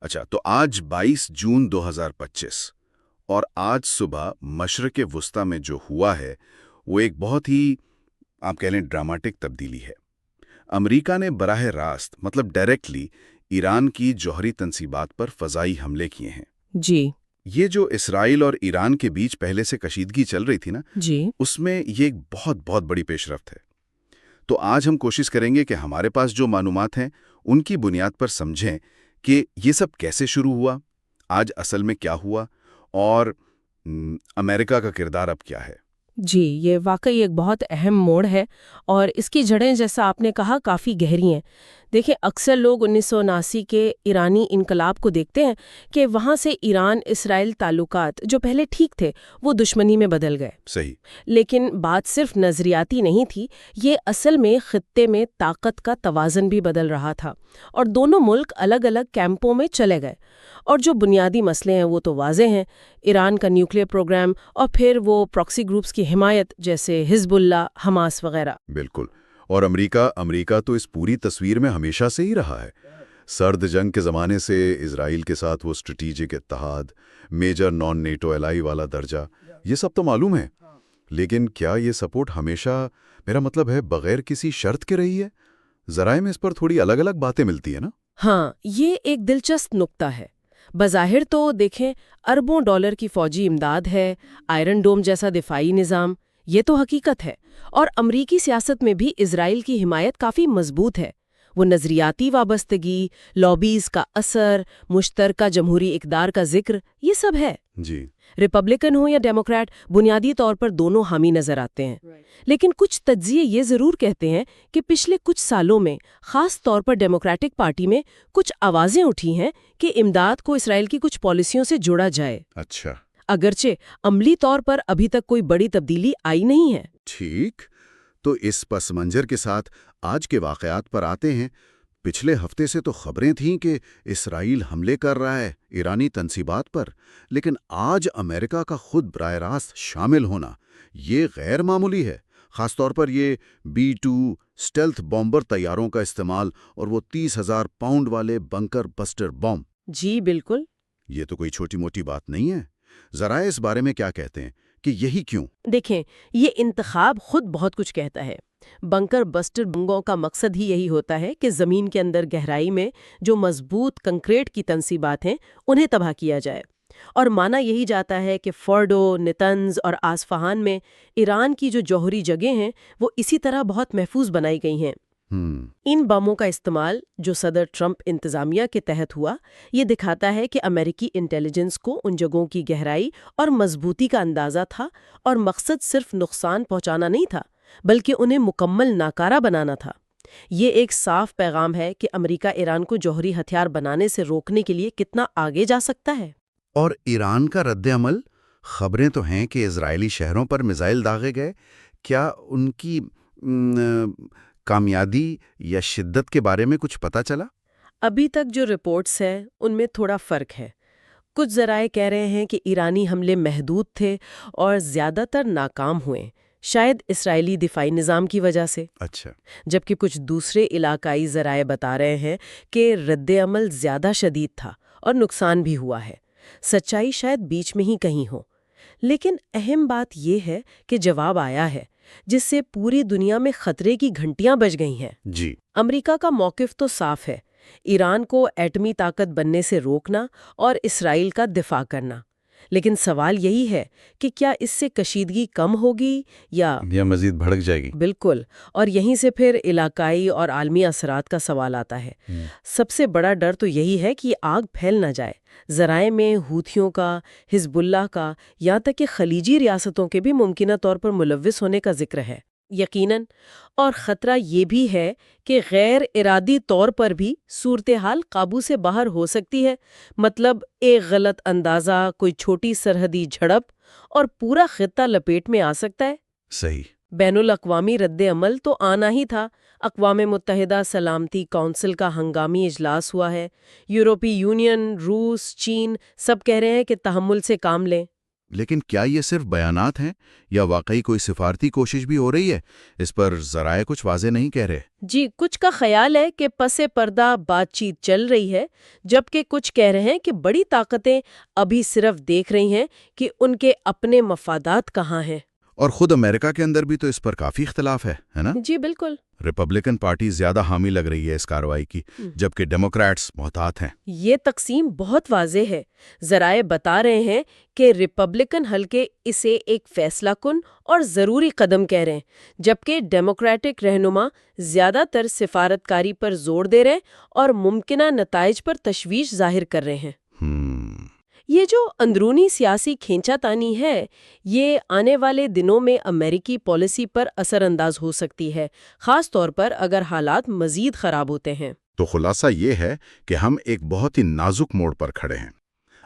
اچھا، تو آج 22 جون 2025 اور آج صبح مشرق وسطی میں جو ہوا ہے وہ ایک بہت ہی آپ کہہ لیں ڈراماٹک تبدیلی ہے۔ امریکہ نے براہ راست مطلب ڈائریکٹلی ایران کی جوہری تنصیبات پر فضائی حملے کیے ہیں۔ جی یہ جو اسرائیل اور ایران کے بیچ پہلے سے کشیدگی چل رہی تھی نا، جی اس میں یہ ایک بہت بہت بڑی پیش رفت ہے۔ تو آج ہم کوشش کریں گے کہ ہمارے پاس جو معلومات ہیں ان کی بنیاد پر سمجھیں کہ یہ سب کیسے شروع ہوا، آج اصل میں کیا ہوا، اور امریکہ کا کردار اب کیا ہے۔ جی یہ واقعی ایک بہت اہم موڑ ہے اور اس کی جڑیں جیسا آپ نے کہا کافی گہری ہیں۔ دیکھیں اکثر لوگ 1979 کے ایرانی انقلاب کو دیکھتے ہیں کہ وہاں سے ایران اسرائیل تعلقات جو پہلے ٹھیک تھے وہ دشمنی میں بدل گئے۔ صحیح۔ لیکن بات صرف نظریاتی نہیں تھی، یہ اصل میں خطے میں طاقت کا توازن بھی بدل رہا تھا اور دونوں ملک الگ الگ کیمپوں میں چلے گئے۔ اور جو بنیادی مسئلے ہیں وہ تو واضح ہیں، ایران کا نیوکلیئر پروگرام اور پھر وہ پراکسی گروپس کی حمایت جیسے حزب اللہ، حماس وغیرہ۔ بالکل، اور امریکہ تو اس پوری تصویر میں ہمیشہ سے ہی رہا ہے۔ سرد جنگ کے زمانے سے اسرائیل کے ساتھ وہ اسٹریٹجک اتحاد، میجر نان نیٹو الائی والا درجہ، یہ سب تو معلوم ہے۔ لیکن کیا یہ سپورٹ ہمیشہ، میرا مطلب ہے، بغیر کسی شرط کے رہی ہے؟ ذرائع میں اس پر تھوڑی الگ الگ باتیں ملتی ہیں نا۔ ہاں، یہ ایک دلچسپ نقطہ ہے۔ بظاہر تو دیکھیں اربوں ڈالر کی فوجی امداد ہے، آئرن ڈوم جیسا دفاعی نظام، یہ تو حقیقت ہے، اور امریکی سیاست میں بھی اسرائیل کی حمایت کافی مضبوط ہے۔ وہ نظریاتی وابستگی، لابیز کا اثر، مشترکہ جمہوری اقدار کا ذکر، یہ سب ہے۔ جی، ریپبلکن ہو یا ڈیموکریٹ، بنیادی طور پر دونوں حامی نظر آتے ہیں۔ لیکن کچھ تجزیے یہ ضرور کہتے ہیں کہ پچھلے کچھ سالوں میں خاص طور پر ڈیموکریٹک پارٹی میں کچھ آوازیں اٹھی ہیں کہ امداد کو اسرائیل کی کچھ پالیسیوں سے جوڑا جائے۔ اچھا، اگرچہ عملی طور پر ابھی تک کوئی بڑی تبدیلی آئی نہیں ہے۔ ٹھیک۔ تو اس پس منظر کے ساتھ آج کے واقعات پر آتے ہیں۔ پچھلے ہفتے سے تو خبریں تھیں کہ اسرائیل حملے کر رہا ہے ایرانی تنصیبات پر، لیکن آج امریکہ کا خود براہ راست شامل ہونا یہ غیر معمولی ہے۔ خاص طور پر یہ B-2 اسٹیلتھ بامبر طیاروں کا استعمال اور وہ 30,000 پاؤنڈ والے بنکر بسٹر بم۔ جی بالکل۔ یہ تو کوئی چھوٹی موٹی بات نہیں ہے۔ ذرائع اس بارے میں کیا کہتے ہیں کہ یہی کیوں؟ دیکھیں یہ انتخاب خود بہت کچھ کہتا ہے۔ بنکر بسٹر بموں کا مقصد ہی یہی ہوتا ہے کہ زمین کے اندر گہرائی میں جو مضبوط کنکریٹ کی تنصیبات ہیں انہیں تباہ کیا جائے، اور مانا یہی جاتا ہے کہ فورڈو، نتنز اور آصفہان میں ایران کی جو جوہری جگہیں ہیں وہ اسی طرح بہت محفوظ بنائی گئی ہیں۔ ان بموں کا استعمال جو صدر ٹرمپ انتظامیہ کے تحت ہوا، یہ دکھاتا ہے کہ امریکی انٹیلیجنس کو ان جگہوں کی گہرائی اور مضبوطی کا اندازہ تھا، اور مقصد صرف نقصان پہنچانا نہیں تھا بلکہ انہیں مکمل ناکارہ بنانا تھا۔ یہ ایک صاف پیغام ہے کہ امریکہ ایران کو جوہری ہتھیار بنانے سے روکنے کے لیے کتنا آگے جا سکتا ہے۔ اور ایران کا رد عمل؟ خبریں تو ہیں کہ اسرائیلی شہروں پر میزائل داغے گئے۔ کیا ان کی کامیابی یا شدت کے بارے میں کچھ پتہ چلا؟ ابھی تک جو رپورٹس ہیں ان میں تھوڑا فرق ہے۔ کچھ ذرائع کہہ رہے ہیں کہ ایرانی حملے محدود تھے اور زیادہ تر ناکام ہوئے، شاید اسرائیلی دفاعی نظام کی وجہ سے۔ اچھا۔ جبکہ کچھ دوسرے علاقائی ذرائع بتا رہے ہیں کہ رد عمل زیادہ شدید تھا اور نقصان بھی ہوا ہے۔ سچائی شاید بیچ میں ہی کہیں ہو۔ لیکن اہم بات یہ ہے کہ جواب آیا ہے، جس سے پوری دنیا میں خطرے کی گھنٹیاں بج گئی ہیں۔ جی۔ امریکہ کا موقف تو صاف ہے، ایران کو ایٹمی طاقت بننے سے روکنا اور اسرائیل کا دفاع کرنا۔ لیکن سوال یہی ہے کہ کیا اس سے کشیدگی کم ہوگی یا مزید بھڑک جائے گی؟ بالکل، اور یہیں سے پھر علاقائی اور عالمی اثرات کا سوال آتا ہے۔ سب سے بڑا ڈر تو یہی ہے کہ آگ پھیل نہ جائے۔ ذرائع میں حوثیوں کا، حزب اللہ کا، یہاں تک کہ خلیجی ریاستوں کے بھی ممکنہ طور پر ملوث ہونے کا ذکر ہے۔ یقیناً، اور خطرہ یہ بھی ہے کہ غیر ارادی طور پر بھی صورتحال قابو سے باہر ہو سکتی ہے، مطلب ایک غلط اندازہ، کوئی چھوٹی سرحدی جھڑپ اور پورا خطہ لپیٹ میں آ سکتا ہے۔ صحیح۔ بین الاقوامی رد عمل تو آنا ہی تھا۔ اقوام متحدہ سلامتی کونسل کا ہنگامی اجلاس ہوا ہے۔ یورپی یونین، روس، چین سب کہہ رہے ہیں کہ تحمل سے کام لیں۔ لیکن کیا یہ صرف بیانات ہیں یا واقعی کوئی سفارتی کوشش بھی ہو رہی ہے؟ اس پر ذرائع کچھ واضح نہیں کہہ رہے۔ جی، کچھ کا خیال ہے کہ پس پردہ بات چیت چل رہی ہے، جبکہ کچھ کہہ رہے ہیں کہ بڑی طاقتیں ابھی صرف دیکھ رہی ہیں کہ ان کے اپنے مفادات کہاں ہیں۔ اور خود امریکہ کے اندر بھی تو اس پر کافی اختلاف ہے نا؟ جی بالکل۔ ریپبلکن پارٹی زیادہ حامی لگ رہی ہے اس کارروائی کی، جبکہ ڈیموکریٹس محتاط ہیں۔ یہ تقسیم بہت واضح ہے۔ ذرائع بتا رہے ہیں کہ ریپبلکن حلقے اسے ایک فیصلہ کن اور ضروری قدم کہہ رہے ہیں، جبکہ ڈیموکریٹک رہنما زیادہ تر سفارتکاری پر زور دے رہے ہیں اور ممکنہ نتائج پر تشویش ظاہر کر رہے ہیں۔ یہ جو اندرونی سیاسی کھینچا تانی ہے، یہ آنے والے دنوں میں امریکی پالیسی پر اثر انداز ہو سکتی ہے، خاص طور پر اگر حالات مزید خراب ہوتے ہیں۔ تو خلاصہ یہ ہے کہ ہم ایک بہت ہی نازک موڑ پر کھڑے ہیں۔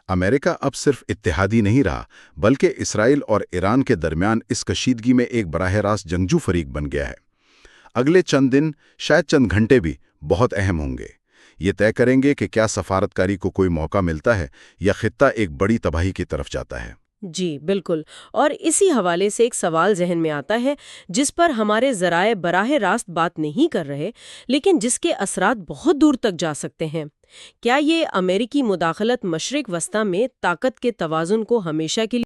امریکہ اب صرف اتحادی نہیں رہا، بلکہ اسرائیل اور ایران کے درمیان اس کشیدگی میں ایک براہ راست جنگجو فریق بن گیا ہے۔ اگلے چند دن، شاید چند گھنٹے بھی بہت اہم ہوں گے۔ یہ طے کریں گے کہ کیا سفارتکاری کو کوئی موقع ملتا ہے یا خطہ ایک بڑی تباہی کی طرف جاتا ہے۔ جی بالکل، اور اسی حوالے سے ایک سوال ذہن میں آتا ہے جس پر ہمارے ذرائع براہ راست بات نہیں کر رہے، لیکن جس کے اثرات بہت دور تک جا سکتے ہیں۔ کیا یہ امریکی مداخلت مشرق وسطیٰ میں طاقت کے توازن کو ہمیشہ کے لیے